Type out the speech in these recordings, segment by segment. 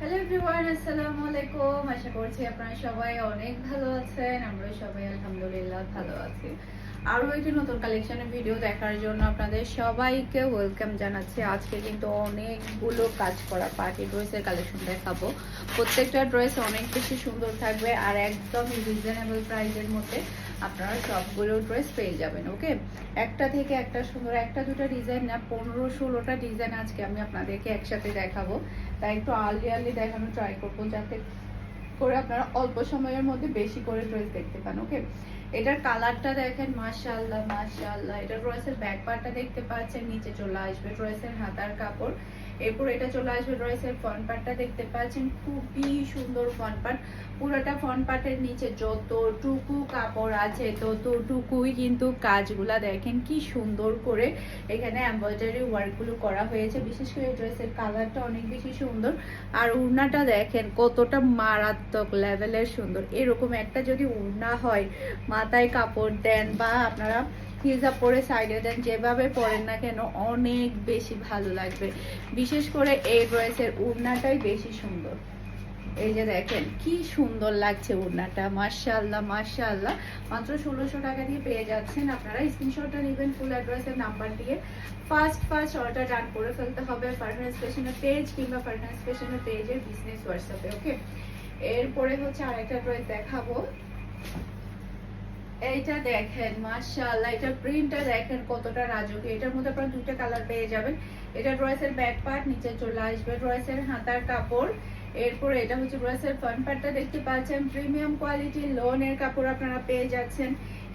Hello everyone, আসসালামু আলাইকুম। আশা করছি আপনারা সবাই অনেক ভালো আছেন। আমরা সবাই আলহামদুলিল্লাহ ভালো আছি। আরও একটি নতুন কালেকশনের ভিডিও দেখার জন্য আপনাদের সবাইকে ওয়েলকাম জানাচ্ছি। আজকে কিন্তু অনেকগুলো কাজ করা পার্টি ড্রেসের কালেকশন দেখাবো। প্রত্যেকটা ড্রেস অনেক বেশি সুন্দর থাকবে আর একদম রিজনেবল প্রাইসের মধ্যে আপনারা সবগুলো ড্রেস পেয়ে যাবেন। ওকে, একটা থেকে একটা সুন্দর, একটা দুটো ডিজাইন না, 15-16টা ডিজাইন আজকে আমি আপনাদেরকে একসাথে দেখাবো। তাই একটু আর্লি দেখানোর ট্রাই করবো, যাতে করে আপনারা অল্প সময়ের মধ্যে বেশি করে ড্রেস দেখতে পান। ওকে, এটার কালারটা দেখেন, মাশাআল্লাহ মাশাআল্লাহ। এটা ড্রেসের ব্যাক পার্টটা দেখতে পাচ্ছেন, নিচে চলে আসবে ড্রেসের হাতার কাপড়। এরপর এটা চলে আসবে ড্রেসের ফ্রন্ট পার্টটা দেখতে পাচ্ছেন, খুবই সুন্দর ফ্রন্ট পার্ট। পুরোটা ফ্রন্ট পার্টের নিচে যতটুকু কাপড় আছে ততটুকুই কিন্তু কাজগুলা দেখেন কি সুন্দর করে এখানে এমব্রয়ডারি ওয়ার্কগুলো করা হয়েছে। বিশেষ করে ড্রেসের কালারটা অনেক বেশি সুন্দর আর ওড়নাটা দেখেন কতটা মারাত্মক লেভেলের সুন্দর। এরকম একটা যদি ওড়না হয়, মাথায় কাপড় দেন বা আপনারা হিজাব পরে সাইডে দেন, যেভাবে পরেন না কেন অনেক বেশি ভালো লাগবে। বিশেষ করে এই ড্রেসের ওড়নাটাই বেশি সুন্দর। এই যে দেখেন কি সুন্দর লাগছে ওড়নাটা, মাশাআল্লাহ মাশাআল্লাহ। মাত্র 1600 টাকা দিয়ে পেয়ে যাচ্ছেন। আপনারা স্ক্রিনশটটা নেবেন ফুল অ্যাড্রেসের নাম্বার দিয়ে। ফার্স্ট অর্ডার ডান করে ফেলতে হবে ফারহানাস ফ্যাশনের পেজ কিংবা ফারহানাস ফ্যাশনের পেজের বিজনেস হোয়াটসঅ্যাপে। ওকে, এরপরে হচ্ছে আরেকটা ড্রেস দেখাবো। এইটা দেখেন মাশাআল্লাহ, এটা প্রিন্টটা দেখেন কতটা রাজকীয়। এটার মধ্যে আপনারা দুটো কালার পেয়ে যাবেন। এটা ড্রেসের ব্যাক পার্ট, নিচে চলে আসবে ড্রেসের হাতার কাপড়। এরপর এটা হচ্ছে ড্রেসের ফ্রন্ট পার্টটা দেখতে পাচ্ছেন, প্রিমিয়াম কোয়ালিটির লোনের কাপড় আপনারা পেয়ে যাচ্ছেন।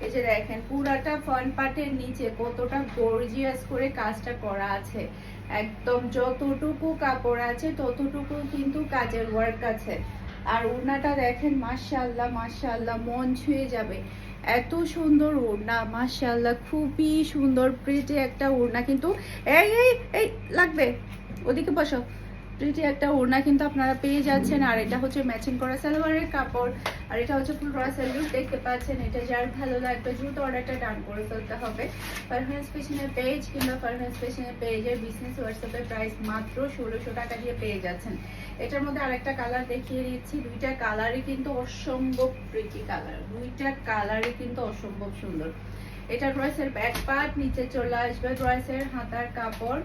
এই যে দেখেন পুরাটা ফ্রন্ট পার্টের নিচে কতটা গর্জিয়াস করে কাজটা করা আছে। একদম যতটুকু কাপড় আছে ততটুকু কিন্তু কাজের ওয়ার্ক আছে। আর ওড়নাটা দেখেন মাশাআল্লাহ মাশাআল্লাহ, মন ছুঁয়ে যাবে। এত সুন্দর ওড়না, মাশাআল্লাহ, খুবই সুন্দর প্রিটি একটা ওড়না। কিন্তু এই এই এই লাগবে, ওদিকে বসো। প্রিটি একটা ওড়না কিন্তু আপনারা পেয়ে যাচ্ছেন। আর এটা হচ্ছে ম্যাচিং করা সালোয়ারের কাপড়। আর এটা হচ্ছে ফুল রসাল লুক দেখতে পাচ্ছেন। এটা যার ভালো লাগবে দ্রুত অর্ডারটা ডান করে ফেলতে হবে ফারহানাস ফ্যাশনের পেজ কিংবা ফারহানাস ফ্যাশনের পেজের বিজনেস হোয়াটসঅ্যাপে। প্রাইস মাত্র 1600 টাকা দিয়ে পেয়ে যাচ্ছেন। এটার মধ্যে আরেকটা কালার দেখিয়ে দিচ্ছি। দুইটা কালারই কিন্তু অসম্ভব প্রিটি কালার, দুইটা কালারই কিন্তু অসম্ভব সুন্দর। এটা ড্রেসের ব্যাক পার্ট, নিচে চলে আসবে ড্রেসের হাতার কাপড়।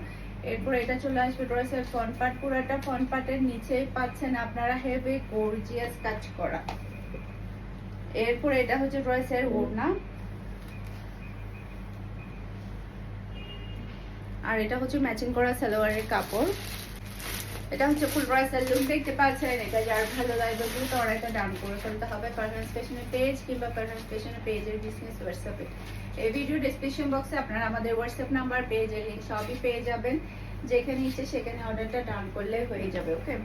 এরপর এটা চলে আসবে ড্রেসের ফ্রন্ট পার্ট। পুরোটা ফ্রন্ট পার্টের নিচেই পাচ্ছেন আপনারা হেভি গর্জিয়াস কাজ করা। এরপর এটা হচ্ছে ড্রেসের ওড়না। আর এটা হচ্ছে ম্যাচিং করা সালোয়ারের কাপড়। এটা হচ্ছে ফুল রসাল লুক দেখতে পাচ্ছেন। এটা যার ভালো লাগবে দ্রুত অর্ডারটা ডান করে ফেলতে হবে ফারহানাস ফ্যাশনের পেজ কিংবা ফারহানাস ফ্যাশনের পেজের বিজনেস হোয়াটসঅ্যাপে। এই ভিডিও ডেসক্রিপশন বক্সে আপনারা আমাদের হোয়াটসঅ্যাপ নাম্বার, পেজের লিংক সবই পেয়ে যাবেন। যেখানে ইচ্ছে সেখানে অর্ডারটা ডান করলে হয়ে যাবে। ওকে,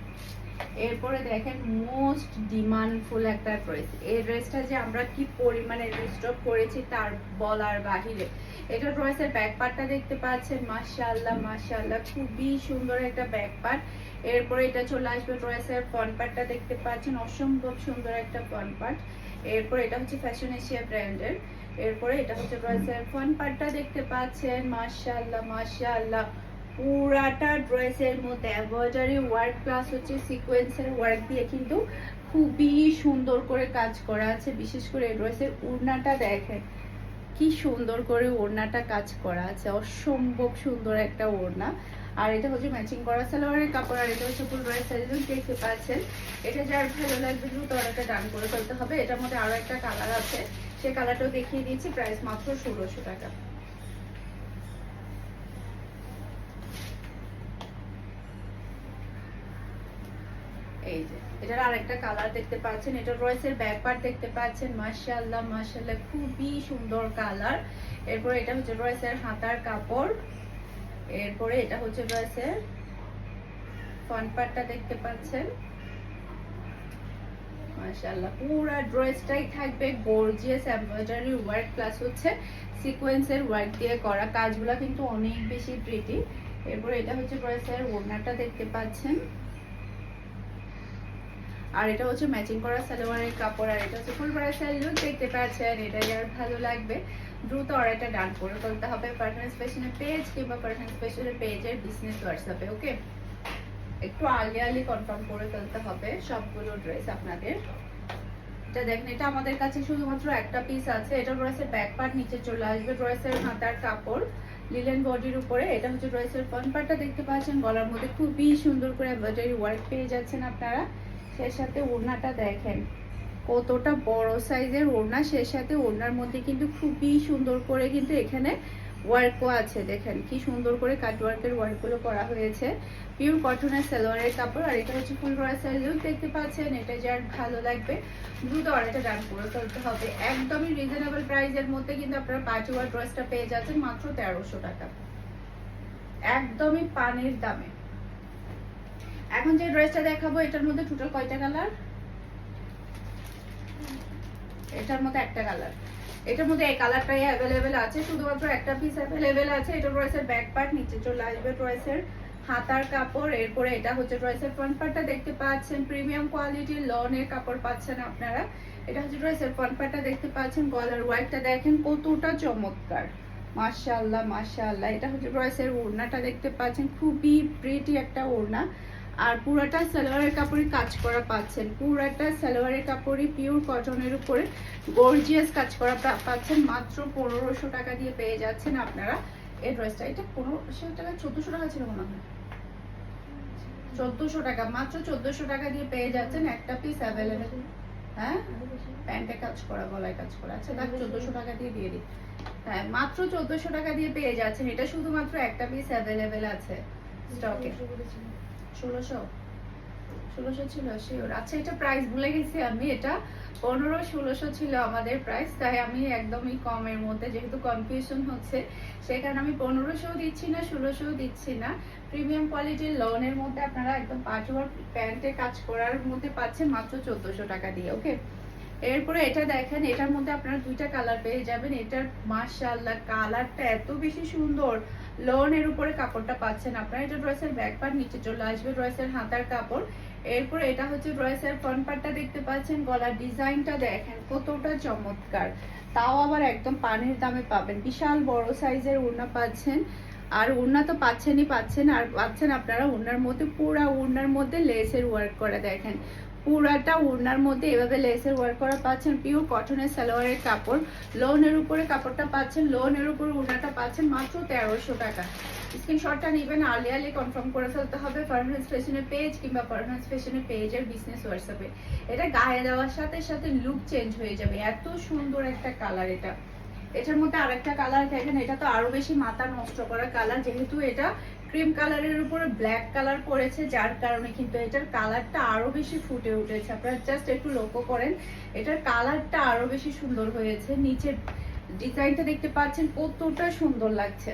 এরপরে দেখেন মোস্ট ডিমান্ডফুল একটা ড্রেস। এই ড্রেসটা যে আমরা কি পরিমাণে রিস্টক করেছি তার বলার বাহিরে। এটা ড্রেসের ব্যাক পার্টটা দেখতে পাচ্ছেন, মাশাআল্লাহ মাশাআল্লাহ, খুবই সুন্দর একটা ব্যাক পার্ট। এরপরে এটা চলে আসবে ড্রেসের ফ্রন্ট পার্টটা দেখতে পাচ্ছেন, অসম্ভব সুন্দর একটা ফ্রন্ট পার্ট। এরপর এটা হচ্ছে ফ্যাশন এশিয়া ব্র্যান্ডের। এরপরে এটা হচ্ছে ড্রেসের ফ্রন্ট পার্টটা দেখতে পাচ্ছেন, মাশাআল্লাহ মাশাআল্লাহ। পুরাটা ড্রেসের মধ্যে এমব্রয়ডারি ওয়ার্ক প্লাস হচ্ছে সিকোয়েন্সের ওয়ার্ক দিয়ে কিন্তু খুবই সুন্দর করে কাজ করা আছে। বিশেষ করে এই ড্রেসের ওড়নাটা দেখেন কি সুন্দর করে ওড়নাটা কাজ করা আছে, অসম্ভব সুন্দর একটা ওড়না। আর এটা হচ্ছে ম্যাচিং করা সালোয়ারের কাপড়। আর এটা হচ্ছে ফুল ড্রেস দেখতে পাচ্ছেন। এটা যার ভালো লাগবে দ্রুত অর্ডারটা ডান করে ফেলতে হবে। এটার মধ্যে আরো একটা কালার আছে, সেই কালারটাও দেখিয়ে দিয়েছি। প্রাইস মাত্র 1600 টাকা। এই যে এটার আরেকটা কালার দেখতে পাচ্ছেন। এটা ড্রেসের ব্যাক পার্ট দেখতে পাচ্ছেন, মাশাআল্লাহ মাশাআল্লাহ, খুবই সুন্দর কালার। এরপর এটা হচ্ছে ড্রেসের হাতার কাপড়। এরপরে এটা হচ্ছে ড্রেসের ফ্রন্ট পার্টটা দেখতে পাচ্ছেন, মাশাআল্লাহ। পুরো ড্রেসটাই থাকবে গর্জিয়াস এমব্রয়ডারি ওয়ার্ক প্লাস হচ্ছে সিকোয়েন্সের ওয়ার্ক দিয়ে করা। কাজগুলো কিন্তু অনেক বেশি প্রিটি। এরপর এটা হচ্ছে ড্রেসের ওড়নাটা দেখতে পাচ্ছেন। আর এটা হচ্ছে ম্যাচিং করা সালোয়ারের কাপড়। আর এটা হচ্ছে ফুল ব্রাইডাল লুক দেখতে পাচ্ছেন। এটা যার ভালো লাগবে দ্রুত অর্ডারটা ডান করে ফেলতে হবে ফারহানাস ফ্যাশনের পেজ কিংবা ফারহানাস ফ্যাশনের পেজের বিজনেস হোয়াটসঅ্যাপে। ওকে, একটু আর্লি কনফার্ম করে ফেলতে হবে সবগুলো ড্রেস আপনাদের। এটা দেখেন, এটা আমাদের কাছে শুধুমাত্র একটা পিস আছে। এটা ড্রেসের ব্যাক পার্ট নিচে চলে আসবে, ড্রেসের হাতার কাপড় লিলেন বডির উপরে। এটা হচ্ছে ড্রেসের ফ্রন্ট পার্টটা দেখতে পাচ্ছেন, গলার মধ্যে খুবই সুন্দর করে এমব্রয়ডারি ওয়ার্ক পেয়ে যাচ্ছেন আপনারা। সেই সাথে ওড়নাটা দেখেন কতটা বড় সাইজের ওড়না, সেই সাথে ওড়নার মধ্যে কিন্তু খুবই সুন্দর করে কিন্তু এখানে ওয়ার্কও আছে। দেখেন কি সুন্দর করে কাট ওয়ার্কের ওয়ার্কগুলো করা হয়েছে। পিওর কটনের সালোয়ারের কাপড়। আর এটা হচ্ছে ফুল ড্রেসের লুক দেখতে পাচ্ছেন। এটা যার ভালো লাগবে দ্রুত অর্ডারটা ডান করে ফেলতে হবে। একদমই রিজনেবল প্রাইসের মধ্যে কিন্তু আপনারা পার্টি ওয়ার ড্রেসটা পেয়ে যাচ্ছেন মাত্র 1300 টাকা, একদমই পানির দামে। এখন যে ড্রেসটা দেখাবো এটার মধ্যে টোটাল কয়টা কালার? এটার মধ্যে একটা কালার। এটার মধ্যে এই কালারটাই অ্যাভেলেবেল আছে, শুধুমাত্র একটা পিস অ্যাভেলেবেল আছে। এটা ড্রেসের ব্যাক পার্ট নিচে চলে আসবে, ড্রেসের হাতার কাপড়। এরপরে এটা হচ্ছে ড্রেসের ফ্রন্ট পার্টটা দেখতে পাচ্ছেন, প্রিমিয়াম কোয়ালিটির লনের কাপড় পাচ্ছেন আপনারা। এটা হচ্ছে ড্রেসের ফ্রন্ট পার্টটা দেখতে পাচ্ছেন, গলার ওয়ার্কটা দেখেন কতটা চমৎকার, মাশাআল্লাহ মাশাআল্লাহ। এটা হচ্ছে ড্রেসের ওড়নাটা দেখতে পাচ্ছেন, খুবই প্রিটি একটা ওড়না। আর পুরাটা সালোয়ারের কাপড়ে কাজ করা পাচ্ছেন, পুরাটা সালোয়ারের কাপড়ই পিওর কটনের উপরে গর্জিয়াস কাজ করা পাচ্ছেন। মাত্র 1500 টাকা দিয়ে পেয়ে যাচ্ছেন আপনারা এই ড্রেসটা। এটা 1500 টাকা, 1400 টাকা ছিল মনে হয়, 1400 টাকা, মাত্র 1400 টাকা দিয়ে পেয়ে যাচ্ছেন একটা পিস অ্যাভেলেবেল। হ্যাঁ, প্যান্টে কাজ করা, গলায় কাজ করা। আচ্ছা দেখ, 1400 টাকা দিয়ে দিয়ে দিই। হ্যাঁ, মাত্র 1400 টাকা দিয়ে পেয়ে যাচ্ছেন। এটা শুধুমাত্র একটা পিস অ্যাভেলেবেল আছে স্টকে। 1600 ছিল শিওর। আচ্ছা, এটা প্রাইস ভুলে গেছি আমি, এটা 1500-1600 ছিল আমাদের প্রাইস, তাই আমি একদমই কমের মধ্যে, যেহেতু কনফিউশন হচ্ছে সেই কারণে আমি 1500 দিচ্ছি না, 1600 দিচ্ছি না। প্রিমিয়াম কোয়ালিটির লনের মধ্যে আপনারা একদম পাটওয়ার্ক প্যান্টে কাজ করার মধ্যে পাচ্ছেন মাত্র 1400 টাকা দিয়ে। ওকে, এরপরে এটা দেখেন, এটার মধ্যে আপনারা দুইটা কালার পেয়ে যাবেন। এটার মাশাআল্লাহ কালারটা এত বেশি সুন্দর, লনের উপরে কাপড়টা পাচ্ছেন আপনারা। এটা ড্রেসের ব্যাক পার্ট নিচে চলে আসবে, ড্রেসের হাতার কাপড়। এরপর এটা হচ্ছে ড্রেসের ফ্রন্ট পার্টটা দেখতে পাচ্ছেন, গলার ডিজাইনটা দেখেন কতটা চমৎকার, তাও আবার একদম পানির দামে পাবেন। বিশাল বড় সাইজের ওড়না পাচ্ছেন, আর ওড়না তো পাচ্ছেনই পাচ্ছেন, আর পাচ্ছেন আপনারা ওড়নার মধ্যে, পুরা ওড়নার মধ্যে লেসের ওয়ার্ক করা। দেখেন পুরাটা ওড়নার মধ্যে এভাবে লেসের ওয়ার্ক করা পাচ্ছেন। পিওর কটনের সালোয়ারের কাপড়, লোনের উপরে কাপড়টা পাচ্ছেন, লোনের উপরে ওড়নাটা পাচ্ছেন মাত্র 1300 টাকা। স্ক্রিনশটটা নেবেন, আর্লি কনফার্ম করে ফেলতে হবে ফারহানাস ফ্যাশনের পেজ কিংবা ফারহানাস ফ্যাশনের পেজের বিজনেস হোয়াটসঅ্যাপে। এটা গায়ে দেওয়ার সাথে সাথে লুক চেঞ্জ হয়ে যাবে, এত সুন্দর একটা কালার এটা। এটার মধ্যে আরেকটা কালার দেখেন, এটা তো আরো বেশি মাথা নষ্ট করা কালার, যেহেতু এটা ক্রিম কালারের উপরে ব্ল্যাক কালার করেছে, যার কারণে কিন্তু এটার কালারটা আরো বেশি ফুটে উঠেছে। আপনারা জাস্ট একটু লক্ষ্য করেন, এটার কালারটা আরো বেশি সুন্দর হয়েছে। নিচের ডিজাইনটা দেখতে পাচ্ছেন কতটা সুন্দর লাগছে।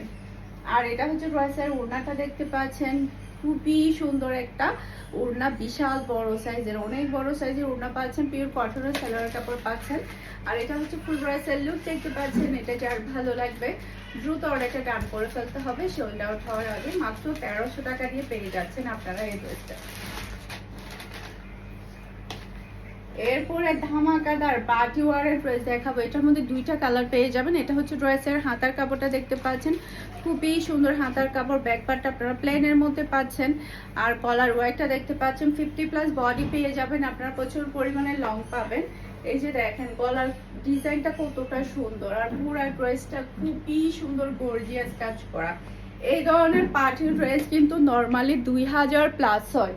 আর এটা হচ্ছে ড্রেসের ওড়নাটা দেখতে পাচ্ছেন, খুবই সুন্দর একটা ওড়না, বিশাল বড় সাইজের, অনেক বড় সাইজের ওড়না পাচ্ছেন। পিওর কটনের সালোয়ার কাপড় পাচ্ছেন। আর এটা হচ্ছে ফুল ড্রেসের লুক দেখতে পাচ্ছেন। এটা যার ভালো লাগবে দ্রুত অর্ডারটা ডান করে ফেলতে হবে সোল্ড আউট হওয়ার আগে। মাত্র 1300 টাকা দিয়ে পেয়ে যাচ্ছেন আপনারা এই ড্রেসটা। এরপরে ধামাকাদার পার্টি ওয়ারের ড্রেস দেখাবো। এটার মধ্যে দুইটা কালার পেয়ে যাবেন। এটা হচ্ছে ড্রেসের হাতার কাপড়টা দেখতে পাচ্ছেন, খুবই সুন্দর হাতার কাপড়। ব্যাক পার্টটা আপনারা প্লেনের মধ্যে পাচ্ছেন, আর কলার ওয়ার্কটা দেখতে পাচ্ছেন। 50+ বডি পেয়ে যাবেন আপনারা, প্রচুর পরিমাণে লং পাবেন। এই যে দেখেন গলার ডিজাইনটা কতটা সুন্দর, আর পুরো ড্রেসটা খুবই সুন্দর গর্জিয়াস কাজ করা। এই ধরনের পার্টি ড্রেস কিন্তু নর্মালি 2000+ হয়।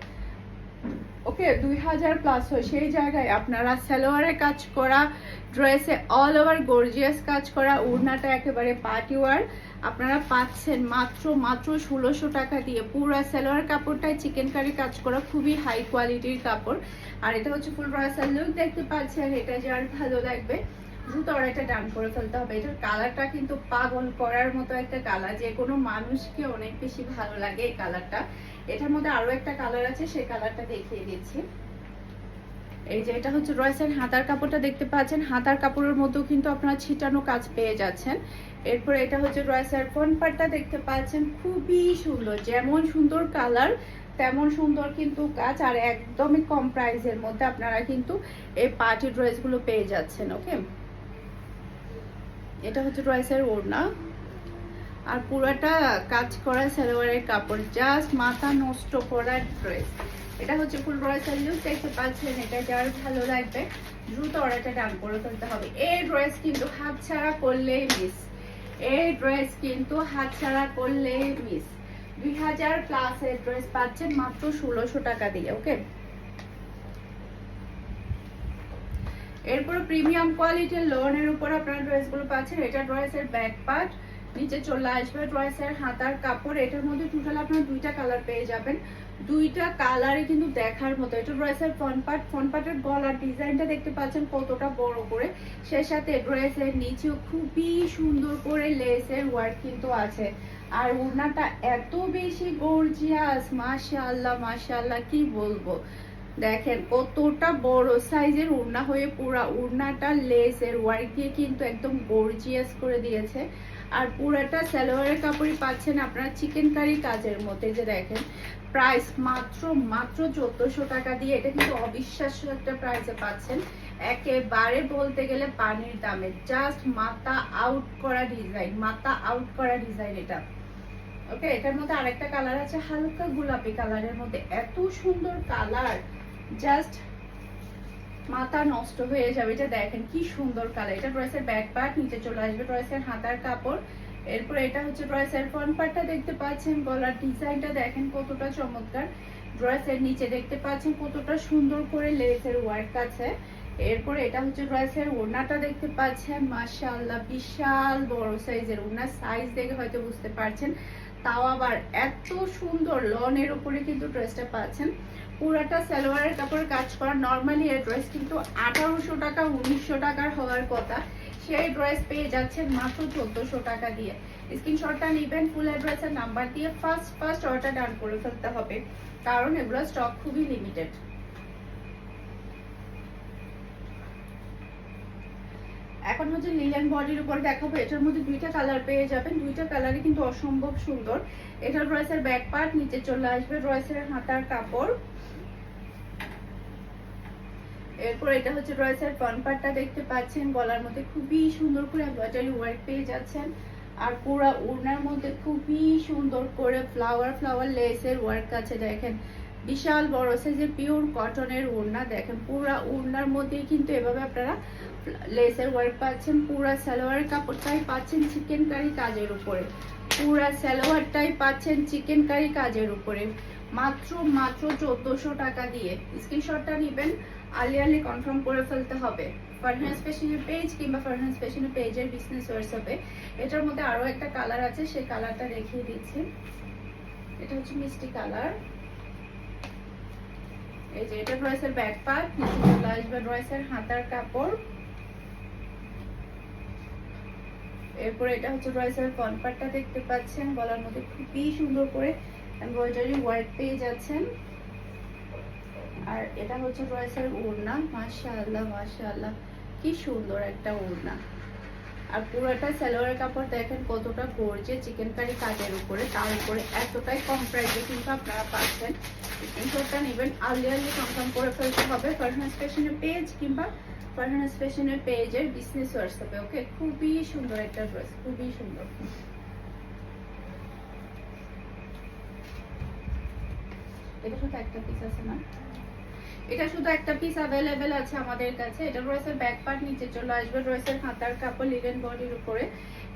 ওকে, 2000+ হয়। সেই জায়গায় আপনারা সালোয়ারে কাজ করা ড্রেসে অল ওভার গর্জিয়াস কাজ করা ওড়নাটা একেবারে পার্টি ওয়ার আপনারা পাচ্ছেন মাত্র 1600 টাকা দিয়ে। পুরো সালোয়ার কাপড়টাই চিকেন কারি কাজ করা, খুবই হাই কোয়ালিটির কাপড়। আর এটা হচ্ছে ফুল ড্রেসের লুক দেখতে পাচ্ছেন। এটা যার ভালো লাগবে দ্রুত অর্ডারটা ডান করে ফেলতে হবে। এটার কালারটা কিন্তু পাগল করার মতো একটা কালার, যে কোনো মানুষকে অনেক বেশি ভালো লাগে এই কালারটা। এটার মধ্যে আরো একটা কালার আছে, সেই কালারটা দেখিয়ে দিচ্ছি। এই যে এটা হচ্ছে ড্রেসের হাতার কাপড়টা দেখতে পাচ্ছেন, হাতার কাপড়ের মধ্যেও কিন্তু আপনারা ছিটানো কাজ পেয়ে যাচ্ছেন। এরপর এটা হচ্ছে ড্রেসের ফ্রন্ট পার্টটা দেখতে পাচ্ছেন, খুবই সুন্দর, যেমন সুন্দর কালার তেমন সুন্দর কিন্তু কাজ। আর একদমই কম প্রাইসের মধ্যে আপনারা কিন্তু এই পার্টি ড্রেসগুলো পেয়ে যাচ্ছেন। ওকে, এটা হচ্ছে ড্রেসের ওড়না। আর পুরাটা কাজ করা সালোয়ারের কাপড়, জাস্ট মাথা নষ্ট করা ড্রেস। এটা হচ্ছে ফুল ড্রেসের লুক, দেখতে পাচ্ছেন। এটা যার ভালো লাগবে দ্রুত অর্ডারটা ডান করে ফেলতে হবে। এই ড্রেস কিন্তু হাতছাড়া করলেই মিস, এই ড্রেস কিন্তু হাতছাড়া করলেই মিস। 2000 প্লাস এর ড্রেস পাচ্ছেন মাত্র 1600 টাকা দিয়ে। ওকে, এরপর প্রিমিয়াম কোয়ালিটির লোনের উপর আপনারা ড্রেসগুলো পাচ্ছেন। এটা ড্রেসের ব্যাক পার্ট, নিচে চলে আসবে ড্রেসের হাতার কাপড়। এটার মধ্যে টোটাল আপনারা দুইটা কালার পেয়ে যাবেন, দুইটা কালারই কিন্তু দেখার মতো। এটা ড্রেসের ফ্রন্ট পার্ট, ফ্রন্ট পার্টের গলার ডিজাইনটা দেখতে পাচ্ছেন কতটা বড় করে, সে সাথে ড্রেসের নিচেও খুবই সুন্দর করে লেসের ওয়ার্ক কিন্তু আছে। আর ওড়নাটা এত বেশি গর্জিয়াস, মাশাআল্লাহ মাশাআল্লাহ, কি বলবো। দেখেন কতটা বড় সাইজের ওড়না হয়ে পুরা ওড়নাটা লেসের ওয়ার্ক দিয়ে কিন্তু একদম গর্জিয়াস করে দিয়েছে। আর পুরাটা সালোয়ারের কাপড়ই পাচ্ছেন আপনারা চিকেন কারি কাজের মধ্যে। যে দেখেন প্রাইস মাত্র 1400 টাকা দিয়ে। এটা কিন্তু অবিশ্বাস্য একটা প্রাইসে পাচ্ছেন, একেবারে বলতে গেলে পানির দামে। জাস্ট মাথা আউট করা ডিজাইন, মাথা আউট করা ডিজাইন এটা। ওকে, এটার মধ্যে আরেকটা কালার আছে হালকা গোলাপি কালারের মধ্যে, এত সুন্দর কালার, জাস্ট মাথা নষ্ট হয়ে যাবে। এটা দেখেন কি সুন্দর কালার। এটা ড্রেসের ব্যাক পার্ট, নিচে চলে আসবে ড্রেসের হাতার কাপড়। এরপর এটা হচ্ছে ড্রেসের ফ্রন্ট পার্টটা দেখতে পাচ্ছেন, গলার ডিজাইনটা দেখেন কতটা চমৎকার। ড্রেসের নিচে দেখতে পাচ্ছেন কতটা সুন্দর করে লেসের ওয়ার্ক আছে। এরপর এটা হচ্ছে ড্রেসের ওড়নাটা দেখতে পাচ্ছেন, মাশাআল্লাহ বিশাল বড় সাইজের ওড়না। সাইজ দেখে হয়তো বুঝতে পারছেন, তাও আবার এত সুন্দর লনের উপরে কিন্তু ড্রেসটা পাচ্ছেন। পুরাটা সালোয়ারের কাপড় কাজ করা। নর্মালি এই ড্রেস কিন্তু 1800 টাকা 1900 টাকার হওয়ার কথা, সেই ড্রেস পেয়ে যাচ্ছেন মাত্র 1400 টাকা দিয়ে। স্ক্রিনশটটা নেবেন, ফুল অ্যাড্রেসের নাম্বার দিয়ে ফার্স্ট অর্ডার ডান করে ফেলতে হবে, কারণ এগুলো স্টক খুবই লিমিটেড। এখন হচ্ছে লিলেন বডির উপর দেখাবো। এটার মধ্যে দুইটা কালার পেয়ে যাবেন, দুইটা কালারই কিন্তু অসম্ভব সুন্দর। এটা ড্রেসের ব্যাক পার্ট, নিচে চলে আসবে ড্রেসের হাতার কাপড়। এরপর এটা হচ্ছে ড্রেসের ফ্রন্ট পার্টটা দেখতে পাচ্ছেন, গলার মধ্যে খুবই সুন্দর করে এমব্রয়ডারি ওয়ার্ক পেয়ে যাচ্ছেন। আর পুরো ওড়নার মধ্যে খুবই সুন্দর করে ফ্লাওয়ার লেসের ওয়ার্ক আছে। দেখেন বিশাল বড় সাইজের পিওর কটনের ওড়না। দেখেন পুরা ওড়নার মধ্যে কিন্তু এভাবে আপনারা লেসের ওয়ার্ক পাচ্ছেন। পুরা সালোয়ারের কাপড়টাই পাচ্ছেন চিকেন কারি কাজের উপরে, পুরা সালোয়ারটাই পাচ্ছেন চিকেন কারি কাজের উপরে, মাত্র 1400 টাকা দিয়ে। স্ক্রিনশটটা নেবেন, আর্লি কনফার্ম করে ফেলতে হবে ফারহানাস ফ্যাশনের পেজ কিংবা ফারহানাস ফ্যাশনের পেজের বিজনেস হোয়াটসঅ্যাপে। এটার মধ্যে আরো একটা কালার আছে, সেই কালারটা দেখিয়ে দিচ্ছি। এটা হচ্ছে মিষ্টি কালার। এই যে এটা ড্রেসের ব্যাক পার্ট, নিচে চলে আসবে ড্রেসের হাতার কাপড়। এরপর এটা হচ্ছে ড্রেসের ফ্রন্ট পার্টটা দেখতে পাচ্ছেন, গলার মধ্যে খুবই সুন্দর করে এমব্রয়ডারি ওয়ার্ক পেয়ে যাচ্ছেন। আর এটা হচ্ছে ড্রেসের ওড়না, মাশাআল্লাহ মাশাআল্লাহ কি সুন্দর একটা ওড়না। আর পুরোটা সালোয়ারের কাপড় দেখেন কতটা গর্জিয়াস চিকেন কারি কাজের উপরে, তার উপরে এতটাই কম প্রাইসে কিন্তু আপনারা পাচ্ছেন। স্ক্রিনশটটা নেবেন, আর্লি কনফার্ম করে ফেলতে হবে ফারহানাস ফ্যাশনের পেজ কিংবা ফারহানাস ফ্যাশনের পেজের বিজনেস হোয়াটসঅ্যাপে। ওকে, খুবই সুন্দর একটা ড্রেস, খুবই সুন্দর। এটা শুধু একটা পিস আছে না, এটা শুধু একটা পিস अवेलेबल আছে আমাদের কাছে। এটা ড্রেসের ব্যাক পার্ট, নিচে চলে আসবে ড্রেসের হাতার কাপড় লিনেন বডির উপরে।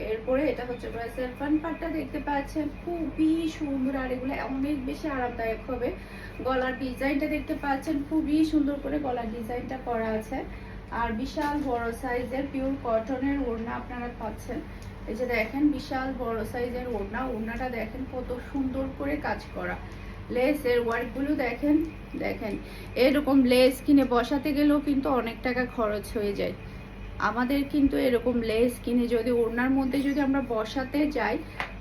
এরপরে এটা হচ্ছে ড্রেসের ফ্রন্ট পার্টটা দেখতে পাচ্ছেন, খুবই সুন্দর। আর এগুলো অনেক বেশি আরামদায়ক হবে। গলার ডিজাইনটা দেখতে পাচ্ছেন, খুবই সুন্দর করে গলার ডিজাইনটা করা আছে। আর বিশাল বড় সাইজের পিওর কটনের ওড়না আপনারা পাচ্ছেন। এই যে দেখেন বিশাল বড় সাইজের ওড়না, ওড়নাটা দেখেন কত সুন্দর করে কাজ করা। লেসের ওয়ার্কগুলো দেখেন, দেখেন এরকম লেস কিনে বসাতে গেলেও কিন্তু অনেক টাকা খরচ হয়ে যায়। আমাদের কিন্তু এরকম লেস কিনে যদি ওড়নার মধ্যে যদি আমরা বসাতে যাই,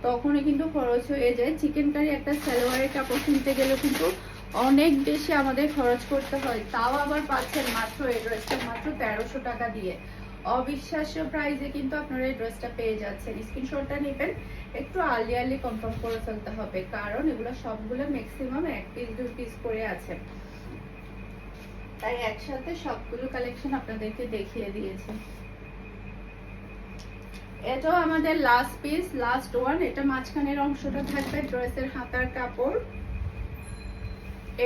তখনই কিন্তু খরচ হয়ে যায়। চিকেন কারি একটা সালোয়ারের কাপড় কিনতে গেলেও কিন্তু অনেক বেশি আমাদের খরচ করতে হয়, তাও আবার পাচ্ছেন মাত্র এই ড্রেসটা মাত্র 1300 টাকা দিয়ে। অবিশ্বাস্য প্রাইসে কিন্তু আপনারা এই ড্রেসটা পেয়ে যাচ্ছেন। স্ক্রিনশটটা নেবেন, একটু আর্লি কনফার্ম করে ফেলতে হবে, কারণ এগুলো সবগুলো ম্যাক্সিমাম 1 পিস 2 পিস করে আছে, তাই একসাথে সবগুলো কালেকশন আপনাদেরকে দেখিয়ে দিয়েছে। এটাও আমাদের লাস্ট পিস, লাস্ট ওয়ান। এটা মাঝখানের অংশটা থাকবে ড্রেসের হাতার কাপড়।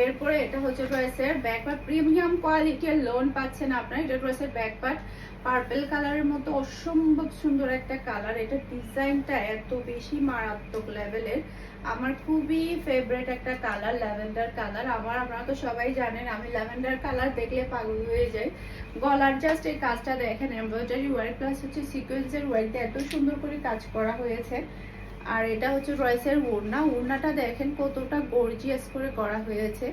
এরপরে এটা হচ্ছে ড্রেসের ব্যাক পার্ট, প্রিমিয়াম কোয়ালিটির লোন পাচ্ছেন আপনারা। এটা ড্রেসের ব্যাক পার্ট, পার্পল কালারের মতো অসম্ভব সুন্দর একটা কালার। এটা ডিজাইনটা এত বেশি মারাত্মক লেভেলের, আমার খুবই ফেভারিট একটা কালার, ল্যাভেন্ডার কালার। আপনারা তো সবাই জানেন আমি ল্যাভেন্ডার কালার দেখলে পাগল হয়ে যাই। গলার জাস্ট এই কাজটা দেখেন, এমব্রয়ডারি ওয়ার্ক প্লাস হচ্ছে সিকোয়েন্সের ওয়ার্ক, এত সুন্দর করে কাজ করা হয়েছে। আর এটা হচ্ছে রয়েসের ওড়না, ওড়নাটা দেখেন কতটা গর্জিয়াস করে করা হয়েছে,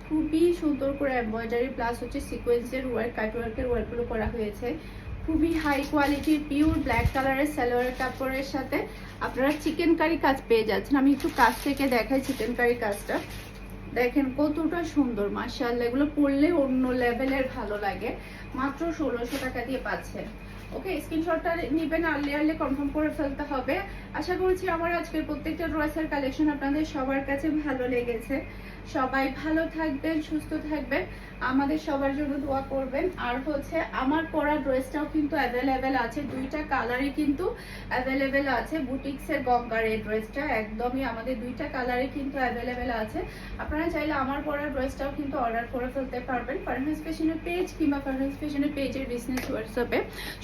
খুবই সুন্দর করে এমব্রয়ডারি প্লাস হচ্ছে সিকোয়েন্সের ওয়ার্ক, কাটওয়ার্কের ওয়ার্কগুলো করা হয়েছে। খুবই হাই কোয়ালিটির পিওর ব্ল্যাক কালারের সালোয়ারের কাপড়ের সাথে আপনারা চিকেন কারি কাজ পেয়ে যাচ্ছেন। আমি একটু কাছ থেকে দেখাই চিকেন কারি কাজটা, দেখেন কতটা সুন্দর মাশাআল্লাহ। এগুলো পরলে অন্য লেভেলের ভালো লাগে। মাত্র 1600 টাকা দিয়ে পাচ্ছেন। ওকে, স্ক্রিনশটটা নেবেন, আর্লি কনফার্ম করে ফেলতে হবে। আশা করছি আমার আজকের প্রত্যেকটা ড্রেসের কালেকশন আপনাদের সবার কাছে ভালো লেগেছে। সবাই ভালো থাকবেন, সুস্থ থাকবেন, আমাদের সবার জন্য দোয়া করবেন। আর হচ্ছে আমার পরা ড্রেসটাও কিন্তু অ্যাভেলেবেল আছে, দুইটা কালারই কিন্তু অ্যাভেলেবেল আছে। বুটিক্সের গঙ্গার এই ড্রেসটা একদমই আমাদের দুইটা কালারই কিন্তু অ্যাভেলেবেল আছে। আপনারা চাইলে আমার পরা ড্রেসটাও কিন্তু অর্ডার করে ফেলতে পারবেন ফারহানাস ফ্যাশনের পেজ কিংবা ফারহানাস ফ্যাশনের পেজের বিজনেস হোয়াটসঅ্যাপে,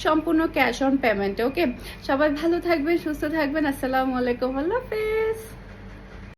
সম্পূর্ণ ক্যাশ অন পেমেন্টে। ওকে, সবাই ভালো থাকবেন, সুস্থ থাকবেন। আসসালামু আলাইকুম, আল্লাহ হাফেজ।